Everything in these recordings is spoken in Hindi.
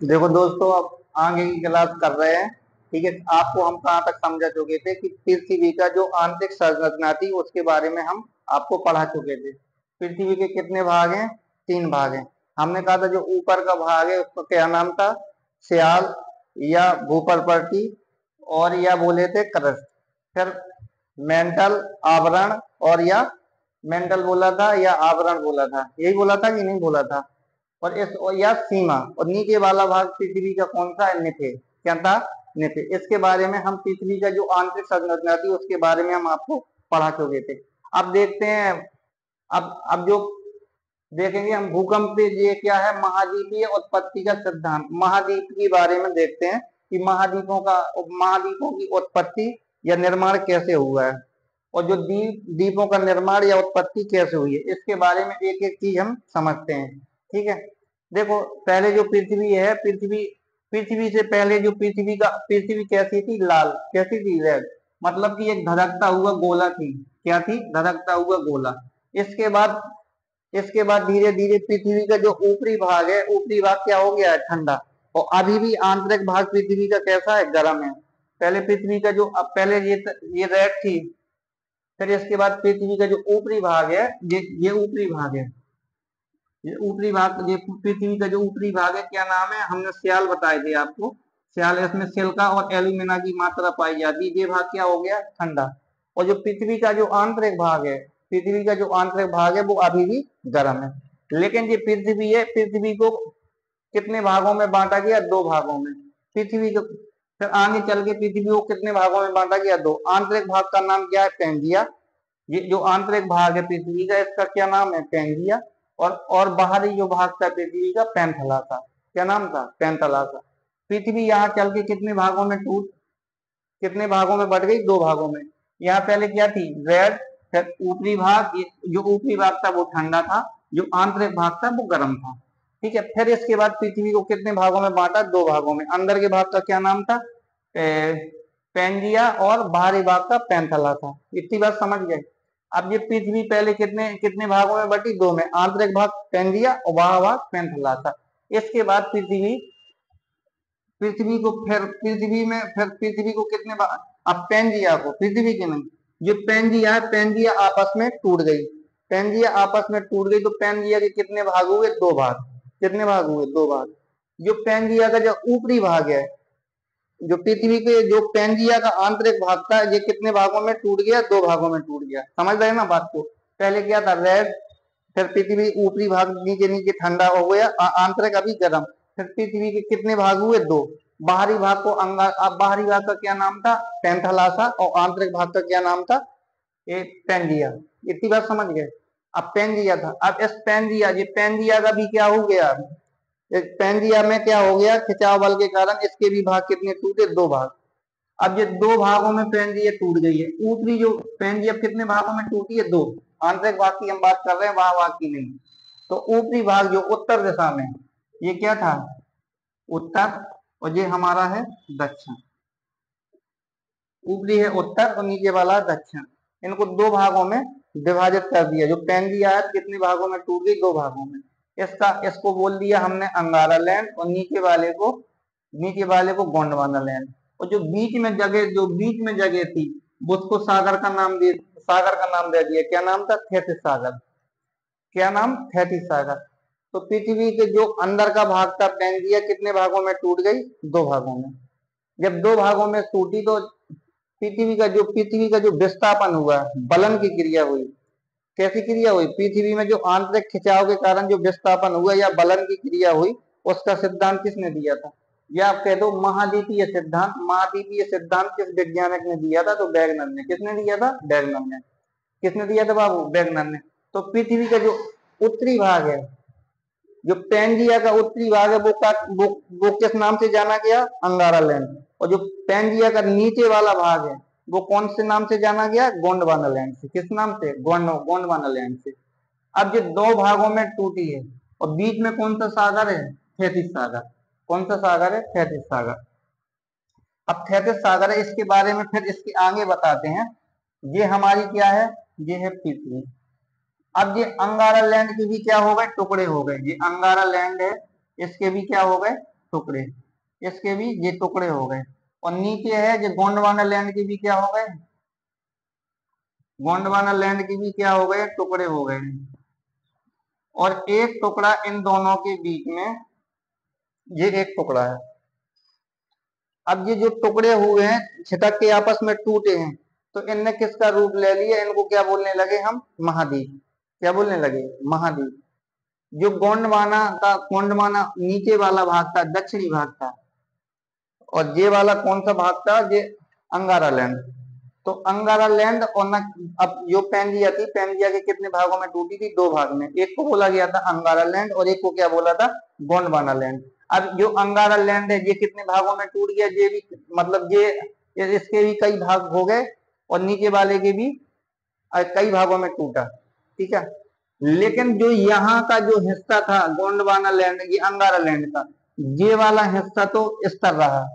देखो दोस्तों, अब आगे की क्लास कर रहे हैं। ठीक है, आपको हम कहाँ तक समझा चुके थे कि पृथ्वी का जो आंतरिक संरचना थी उसके बारे में हम आपको पढ़ा चुके थे। पृथ्वी के कितने भाग हैं? 3 भाग हैं। हमने कहा था जो ऊपर का भाग है उसका क्या नाम था? स्याल या भूपर्पटी, और या बोले थे क्रस्ट। फिर मेंटल, आवरण, और या मेंटल बोला था या आवरण बोला था, यही बोला था कि नहीं बोला था? और या सीमा, और नीचे वाला भाग पृथ्वी का कौन सा है? निथे। क्या था? निथे। इसके बारे में हम पृथ्वी का जो आंतरिक संरचना थी उसके बारे में हम आपको पढ़ा चुके थे। अब देखते हैं, अब जो देखेंगे हम भूकंप से, ये क्या है? महाद्वीपीय उत्पत्ति का सिद्धांत। महाद्वीप के बारे में देखते हैं कि महाद्वीपों की उत्पत्ति या निर्माण कैसे हुआ है, और जो द्वीपों का निर्माण या उत्पत्ति कैसे हुई है, इसके बारे में एक एक चीज हम समझते हैं। ठीक है, देखो पहले जो पृथ्वी है, पृथ्वी से पहले जो पृथ्वी कैसी थी? लाल। कैसी थी? रेड। मतलब कि एक धधकता हुआ गोला थी। क्या थी? धधकता हुआ गोला। इसके बाद इसके बाद धीरे धीरे पृथ्वी का जो ऊपरी भाग है, ऊपरी भाग क्या हो गया है? ठंडा। और अभी भी आंतरिक भाग पृथ्वी का कैसा है? गर्म है। पहले पृथ्वी का जो, अब पहले ये रेड थी, फिर इसके बाद पृथ्वी का जो ऊपरी भाग है, ये ऊपरी भाग है। ये ऊपरी भाग, ये पृथ्वी का जो ऊपरी भाग है, क्या नाम है? हमने स्याल बताए थे आपको। स्याल, इसमें सिलिका और एल्यूमिना की मात्रा पाई जाती है। ये भाग क्या हो गया? ठंडा। और जो पृथ्वी का जो आंतरिक भाग है, पृथ्वी का जो आंतरिक भाग है वो अभी भी गर्म है। लेकिन ये पृथ्वी है, पृथ्वी को कितने भागों में बांटा गया? 2 भागों में। पृथ्वी को फिर आगे चल के पृथ्वी को कितने भागों में बांटा गया? 2। आंतरिक भाग का नाम क्या है? पेंजिया। ये जो आंतरिक भाग है पृथ्वी का, इसका क्या नाम है? पेंजिया। और बाहरी जो भाग था पृथ्वी का, पैंथलासा। क्या नाम था? पैंथलासा। पृथ्वी यहाँ चल के कितने भागों में बढ़ गई? 2 भागों में। यहाँ पहले क्या थी? रेड। फिर ऊपरी भाग, जो ऊपरी भाग था वो ठंडा था, जो आंतरिक भाग था वो गर्म था। ठीक है, फिर इसके बाद पृथ्वी को कितने भागों में बांटा? 2 भागों में। अंदर के भाग का क्या नाम था? पेंजिया, और बाहरी भाग का पैंथला था। इतनी बात समझ गए? अब ये पृथ्वी पहले कितने कितने भागों में बटी? 2 में। आंतरिक भाग पेंजिया और बाहर भाग पैंथला था। इसके बाद पृथ्वी को पृथ्वी को कितने भाग? अब पेंजिया को, पृथ्वी के नहीं, जो पेंजिया है, पेंजिया आपस में टूट गई। पेंजिया आपस में टूट गई तो पेंजिया के कितने भाग हुए? 2 भाग। कितने भाग हुए? 2 भाग। जो पेंजिया का जो ऊपरी भाग है, जो पृथ्वी के जो पेंजिया का आंतरिक भाग था, ये कितने भागों में टूट गया? 2 भागों में टूट गया। समझ रहे ना बात को? पहले क्या था? रेड। फिर पृथ्वी ऊपरी भाग नीचे नीचे ठंडा हो गया, आंतरिक अभी गर्म। फिर पृथ्वी के कितने भाग हुए? 2। बाहरी भाग को अब बाहरी भाग का क्या नाम था? पैंथलासा। और आंतरिक भाग का क्या नाम था? ये पेंजिया। इतनी बात समझ गए? अब पेंजिया था, अब इस पेंजिया, ये पेंजिया का भी क्या हो गया? एक पेंजिया में क्या हो गया? खिंचाव बल के कारण इसके भी भाग कितने टूटे? 2 भाग। अब ये 2 भागों में पेंजिया टूट गई है। ऊपरी जो पेंजिया कितने भागों में टूटी है? 2। आंतरिक भाग की हम बात कर रहे हैं, वहां भाग की नहीं। तो ऊपरी भाग जो उत्तर दिशा में, ये क्या था? उत्तर। और ये हमारा है दक्षिण। ऊपरी है उत्तर और नीचे वाला है दक्षिण। इनको 2 भागों में विभाजित कर दिया। जो पेंजिया है कितने भागों में टूट गई? 2 भागों में। इसको बोल दिया हमने अंगारा लैंड, और नीचे वाले को गोंडवाना लैंड। और जो बीच में जगह थी, वो उसको सागर का नाम दे दिया। क्या नाम था? थेथिस सागर। क्या नाम? थेथिस सागर। तो पृथ्वी के जो अंदर का भाग था पेंजिया, कितने भागों में टूट गई? 2 भागों में। जब 2 भागों में टूटी तो पृथ्वी का जो विस्थापन हुआ, बलन की क्रिया हुई। कैसी क्रिया हुई? पृथ्वी में जो आंतरिक खिंचाव के कारण जो विस्थापन हुआ या बलन की क्रिया हुई, उसका सिद्धांत किसने दिया था? या आप कह दो महाद्वीपीय सिद्धांत। महाद्वीपीय सिद्धांत किस वैज्ञानिक ने दिया था? तो वैगनर ने। किसने दिया था? वैगनर ने। किसने दिया था बाबू? वैगनर ने। तो पृथ्वी का जो उत्तरी भाग है, जो पेंजिया का उत्तरी भाग है, वो किस नाम से जाना गया? अंगारा लैंड। और जो पेंजिया का नीचे वाला भाग है, वो कौन से नाम से जाना गया? गोंडवाना लैंड से। किस नाम से? गोंडवाना लैंड से। अब ये 2 भागों में टूटी है, और बीच में कौन सा सागर है? थेथिस सागर। कौन सा सागर है? थेथिस सागर। अब थेथिस सागर है, इसके बारे में फिर इसके आगे बताते हैं। ये हमारी क्या है? ये है पृथ्वी। अब ये अंगारा लैंड के भी क्या हो गए? टुकड़े हो गए। ये अंगारा लैंड है, इसके भी क्या हो गए? टुकड़े, इसके भी ये टुकड़े हो गए। और नीचे है जो गोंडवाना लैंड के भी क्या हो गए, गोंडवाना लैंड के भी क्या हो गए, टुकड़े हो गए। और एक टुकड़ा इन दोनों के बीच में, ये एक टुकड़ा है। अब ये जो टुकड़े हुए हैं छिटक के आपस में टूटे हैं, तो इनने किसका रूप ले लिया, इनको क्या बोलने लगे हम, महाद्वीप। क्या बोलने लगे, महाद्वीप। जो गोंडवाना नीचे वाला भाग था, दक्षिणी भाग था, और ये वाला कौन सा भाग था, ये अंगारा लैंड। तो अंगारा लैंड और न, अब जो पैंजिया थी, पैंजिया के कितने भागों में टूटी थी, दो भाग में। एक को बोला गया था अंगारा लैंड और एक को क्या बोला था, गोंडवाना लैंड। अब जो अंगारा लैंड है ये कितने भागों में टूट गया, ये भी मतलब ये इसके भी कई भाग हो गए और नीचे वाले के भी कई भागों में टूटा, ठीक है। लेकिन जो यहाँ का जो हिस्सा था गोंडवाना लैंड, ये अंगारा लैंड का, ये वाला हिस्सा तो स्थिर रहा,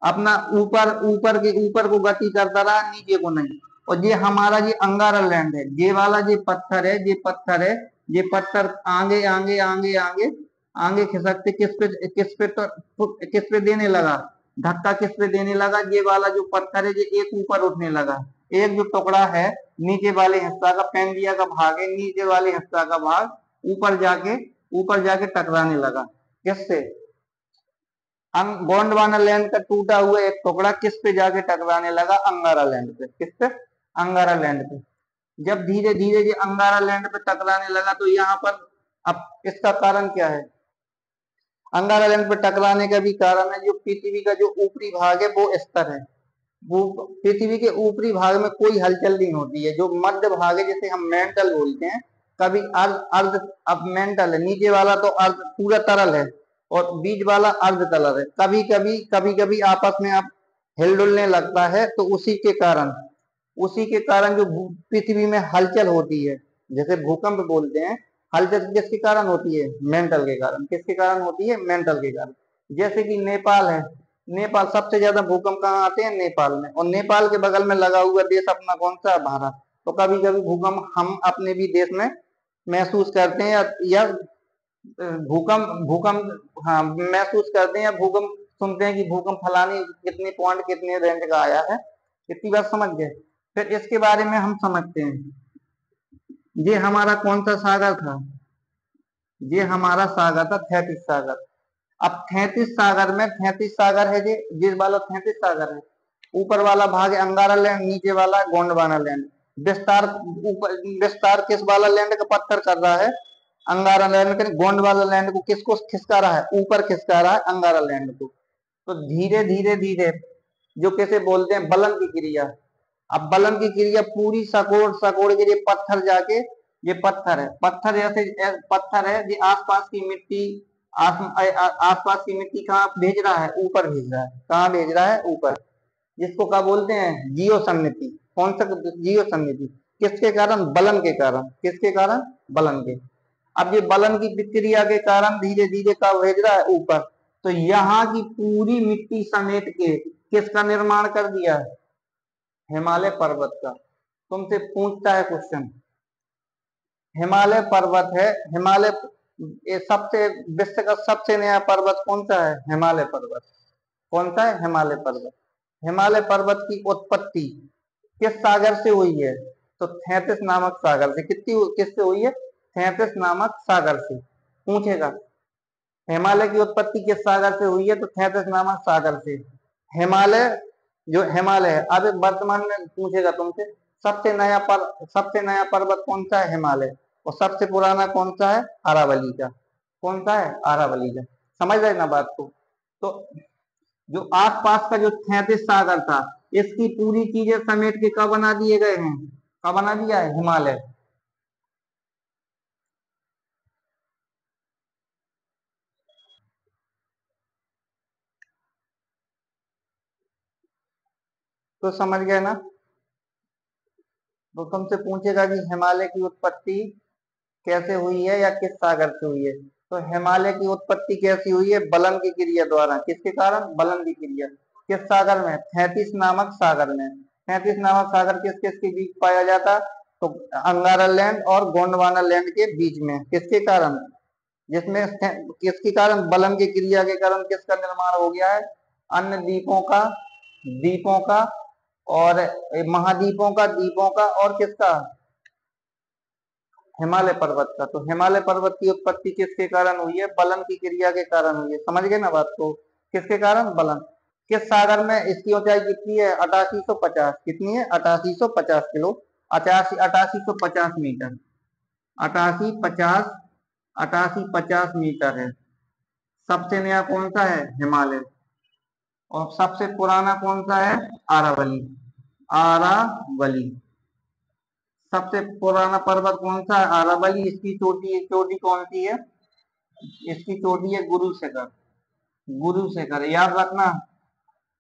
अपना ऊपर ऊपर के ऊपर को गति करता रहा, नीचे को नहीं। और ये हमारा ये अंगारा लैंड है, ये वाला ये पत्थर है, ये पत्थर है, ये पत्थर आगे आगे आगे आगे आगे खिसकते किस पे देने लगा, धक्का किस पे देने लगा, ये वाला जो पत्थर है ये एक ऊपर उठने लगा। एक जो टुकड़ा है नीचे वाले हिस्सा का, पैंजिया का भाग है, नीचे वाले हिस्सा का भाग ऊपर जाके टकराने लगा, किससे, गोंडवाना लैंड का टूटा हुआ एक टुकड़ा किस पे जाके टकराने लगा, अंगारा लैंड पे। किस पे, अंगारा लैंड पे। जब धीरे धीरे ये अंगारा लैंड पे टकराने लगा तो यहाँ पर, अब इसका कारण क्या है, अंगारा लैंड पे टकराने का भी कारण है जो पृथ्वी का जो ऊपरी भाग है वो स्तर है, वो पृथ्वी के ऊपरी भाग में कोई हलचल नहीं होती है। जो मध्य भाग है जिसे हम मेंटल बोलते हैं, कभी अर्ध अर्ध अब मेंटल है, नीचे वाला तो अर्ध पूरा तरल है और बीच वाला अर्ध तरल है, कभी कभी आपस में आप हिलडुलने लगता है। तो उसी के कारण जो पृथ्वी में हलचल होती है, जैसे भूकंप बोलते हैं, हलचल किसके कारण होती है, मेंटल के कारण। किसके कारण होती है, मेंटल के कारण। जैसे कि नेपाल है, नेपाल सबसे ज्यादा भूकंप कहाँ आते हैं, नेपाल में। और नेपाल के बगल में लगा हुआ देश अपना कौन सा, भारत। तो कभी कभी भूकंप हम अपने भी देश में महसूस करते हैं, या भूकंप भूकंप हाँ महसूस करते हैं, या भूकंप सुनते हैं कि भूकंप फलानी कितने पॉइंट कितने रेंज का आया है। इतनी बात समझ गए। फिर इसके बारे में हम समझते हैं, ये हमारा कौन सा सागर था, ये हमारा सागर था थैतीस सागर। अब 33 सागर में 33 सागर है, जिस वाला 33 सागर है, ऊपर वाला भाग है अंगारा लैंड, नीचे वाला गोंडवाना लैंड। विस्तार किस वाला लैंड का पत्थर कर रहा है, अंगारा लैंड के। गोंडवाना लैंड को किसको खिसका रहा है, ऊपर खिसका रहा है अंगारा लैंड को। तो धीरे धीरे धीरे जो किसे बोलते हैं, बलन की क्रिया। अब बलन की क्रिया पूरी सकोड़ सकोड़ के, ये पत्थर जाके, ये पत्थर है, पत्थर ऐसे पत्थर है, ये आसपास की मिट्टी आसपास की मिट्टी कहाँ भेज रहा है, ऊपर भेज रहा है। कहाँ भेज रहा है, ऊपर। जिसको क्या बोलते हैं, जियो सममिति। कौन सा, जियो सममिति। किसके कारण, बलन के कारण। किसके कारण, बलन के। अब ये बलन की प्रक्रिया के कारण धीरे धीरे क्या भेज रहा है, ऊपर। तो यहाँ की पूरी मिट्टी समेट के किसका निर्माण कर दिया है, हिमालय पर्वत का। तुमसे पूछता है क्वेश्चन, हिमालय पर्वत है, हिमालय ये सबसे विश्व का सबसे नया पर्वत कौन सा है, हिमालय पर्वत। कौन सा है, हिमालय पर्वत। हिमालय पर्वत की उत्पत्ति किस सागर से हुई है, तो थैतीस नामक सागर से। किससे हुई है, थैतीस नामक सागर से। पूछेगा हिमालय की उत्पत्ति किस सागर से हुई है, तो थैतीस नामक सागर से। हिमालय जो हिमालय है, अब वर्तमान में पूछेगा तुमसे सबसे नया पर्वत कौन सा है, हिमालय। और सबसे पुराना कौन सा है, अरावली का। कौन सा है, अरावली का। समझ रहे ना बात को। तो जो आसपास का जो 33 सागर था, इसकी पूरी चीजें समेट के कब बना दिए गए हैं, कब बना दिया है, हिमालय। तो समझ गए ना। तो तुमसे पूछेगा कि हिमालय की उत्पत्ति कैसे हुई है या किस सागर से हुई है। तो हिमालय की उत्पत्ति कैसी हुई है, बलन की क्रिया द्वारा। किसके कारण, बलन की क्रिया। किस सागर में, 33 नामक सागर में। 33 नामक सागर किस किस के बीच पाया जाता, तो अंगारा लैंड और गोंडवाना लैंड के बीच में। किसके कारण, जिसमें किसके कारण, बलन की क्रिया के कारण किसका निर्माण हो गया है, अन्य द्वीपों का और महाद्वीपों का, द्वीपों का और किसका, हिमालय पर्वत का। तो हिमालय पर्वत की उत्पत्ति किसके कारण हुई है, बलन की क्रिया के कारण हुई है। समझ गए ना बात को, किसके कारण, बलन। किस सागर में इसकी ऊंचाई कितनी है, 8850, कितनी है, 8850 किलो, 8850 मीटर, 8850, 8850 मीटर है। सबसे नया कौन सा है, हिमालय। और सबसे पुराना कौन सा है, आरावली, आरावली। सबसे पुराना पर्वत कौन सा है, आरावली। इसकी चोटी, चोटी कौन सी है, इसकी चोटी है गुरु शिखर, गुरु शिखर, याद रखना।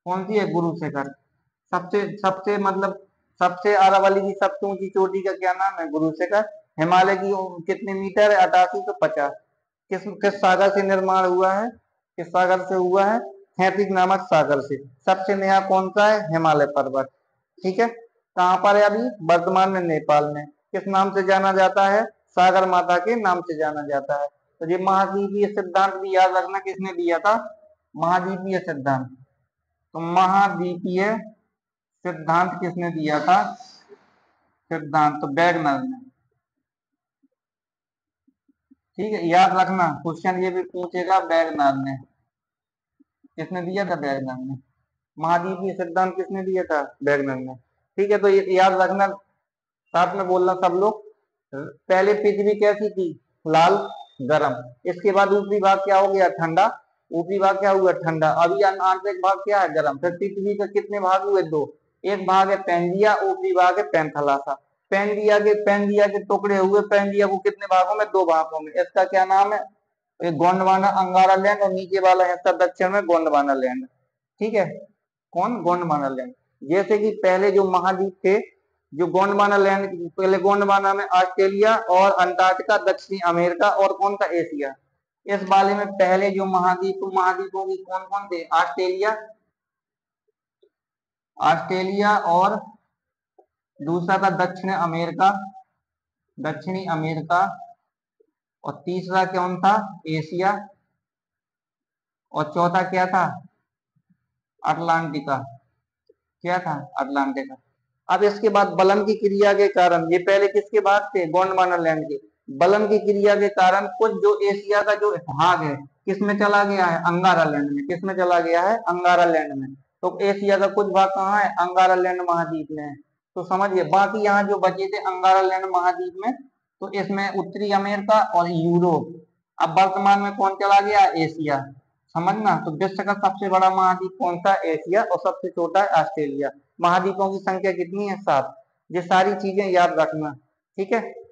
कौन सी है, गुरु शिखर। सबसे सबसे मतलब सबसे आरावली की सबसे ऊंची चोटी का क्या नाम है, गुरु शिखर। हिमालय की कितने मीटर है, 8850। किस किस सागर से निर्माण हुआ है, किस सागर से हुआ है, थैतिक नामक सागर से। सबसे नया कौन सा है, हिमालय पर्वत। ठीक है, कहाँ पर है अभी, वर्तमान में नेपाल में। किस नाम से जाना जाता है, सागर माता के नाम से जाना जाता है। तो ये महाद्वीपीय सिद्धांत भी याद रखना, किसने दिया था, महाद्वीपीय सिद्धांत। तो महाद्वीपीय सिद्धांत किसने दिया था, सिद्धांत तो वैगनर ने। ठीक है, याद रखना, क्वेश्चन ये भी पूछेगा, वैगनर ने। किसने दिया था, वैगनर ने। महाद्वीपीय सिद्धांत किसने दिया था, वैगनर ने। ठीक है, तो ये याद रखना, साथ में बोलना सब लोग। पहले पृथ्वी कैसी थी, लाल, गरम। इसके बाद ऊपरी भाग क्या हो गया, ठंडा। ऊपरी भाग क्या हुआ, ठंडा। अभी आंतरिक भाग क्या है, गरम। फिर पृथ्वी के कितने भाग हुए, दो। एक भाग है पैंजिया, ऊपरी भाग है पैंथालासा। पैंजिया के टुकड़े हुए, पैंजिया को कितने भागों में, दो भागों में। इसका क्या नाम है, एक गोंडवाना अंगारा लैंड, और नीचे वाला हिस्सा दक्षिण में गोंडवाना लैंड। ठीक है, कौन, गोंडवाना लैंड। जैसे कि पहले जो महाद्वीप थे, जो गोंडवाना लैंड, पहले गोंडवाना में ऑस्ट्रेलिया और अंटार्कटिका, दक्षिणी अमेरिका और कौन था, एशिया। इस बारे में पहले जो महाद्वीपों की कौन कौन थे, ऑस्ट्रेलिया, ऑस्ट्रेलिया और दूसरा था दक्षिण अमेरिका, दक्षिणी अमेरिका। और तीसरा कौन था, एशिया। और चौथा क्या था, अटलांटिका। क्या था, अटलांटिका। अब इसके बाद बलन की क्रिया के कारण, ये पहले किसके भाग थे, गोंडवाना लैंड के। बलन की क्रिया के कारण कुछ जो एशिया का जो भाग है, किसमें चला गया है, अंगारा लैंड में। किसमें चला गया है, अंगारा लैंड में। तो एशिया का कुछ भाग कहाँ है, अंगारा लैंड महाद्वीप में है। तो समझिए, बाकी यहाँ जो बचे थे अंगारा लैंड महाद्वीप में, तो इसमें उत्तरी अमेरिका और यूरोप। अब वर्तमान में कौन चला गया, एशिया। समझना, तो विश्व का सबसे बड़ा महाद्वीप कौन सा, एशिया, और सबसे छोटा है ऑस्ट्रेलिया। महाद्वीपों की संख्या कितनी है, 7। ये सारी चीजें याद रखना। ठीक है।